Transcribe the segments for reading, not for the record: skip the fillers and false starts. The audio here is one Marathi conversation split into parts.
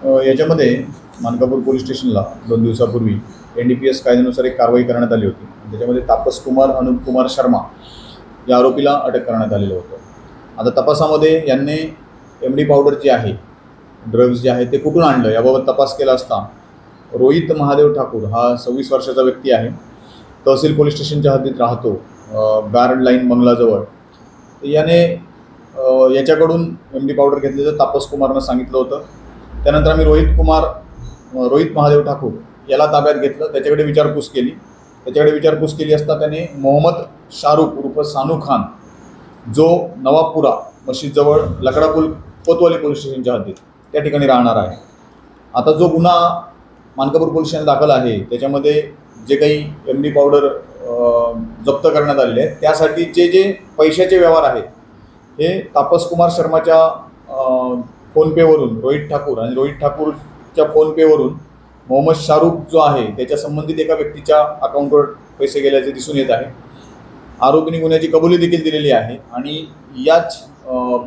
याच्यामध्ये मानकापूर पोलीस स्टेशनला 2 दिवसापूर्वी NDPS कायद्यानुसार एक कारवाई करण्यात आली होती. त्याच्यामध्ये तापस कुमार अनुप कुमार शर्मा या आरोपीला अटक करण्यात आलेलं होतं. आता तपासामध्ये यांनी MD पावडर जी आहे, ड्रग्ज जे आहे ते कुठून आणलं याबाबत तपास केला असता रोहित महादेव ठाकूर हा 26 वर्षाचा व्यक्ती आहे. तहसील पोलीस स्टेशनच्या हद्दीत राहतो, गार्ड लाईन बंगलाजवळ. याने याच्याकडून MD पावडर घेतल्याचं तापस कुमारनं सांगितलं होतं. त्यानंतर आम्ही रोहित महादेव ठाकूर याला ताब्यात घेतलं. त्याच्याकडे विचारपूस केली असता त्याने मोहम्मद शाहरुख उर्फ सानू खान, जो नवाबपुरा मशीदजवळ लकडापूल कोतवाली पोलीस स्टेशनच्या हद्दीत त्या ठिकाणी राहणार आहे. आता जो गुन्हा मानकापूर पोलीस स्टेशन दाखल आहे त्याच्यामध्ये जे काही MD पावडर जप्त करण्यात आलेले आहेत त्यासाठीचे जे पैशाचे व्यवहार आहेत हे तापस कुमार शर्माच्या फोनपेवरून रोहित ठाकूरच्या फोनपेवरून मोहम्मद शाहरुख जो आहे त्याच्या संबंधित एका व्यक्तीच्या अकाउंटवर पैसे गेल्याचे दिसून येत आहे. आरोपीने गुन्ह्याची कबुली देखील दिलेली आहे आणि याच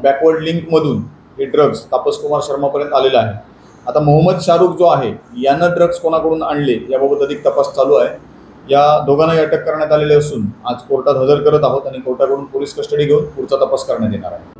बॅकवर्ड लिंकमधून हे ड्रग्ज तापस कुमार शर्मापर्यंत आलेलं आहे. आता मोहम्मद शाहरुख जो आहे यानं ड्रग्ज कोणाकडून आणले याबाबत अधिक तपास चालू आहे. या दोघांनाही अटक करण्यात आलेली असून आज कोर्टात हजर करत आहोत आणि कोर्टाकडून पोलीस कस्टडी घेऊन पुढचा तपास करण्यात येणार आहे.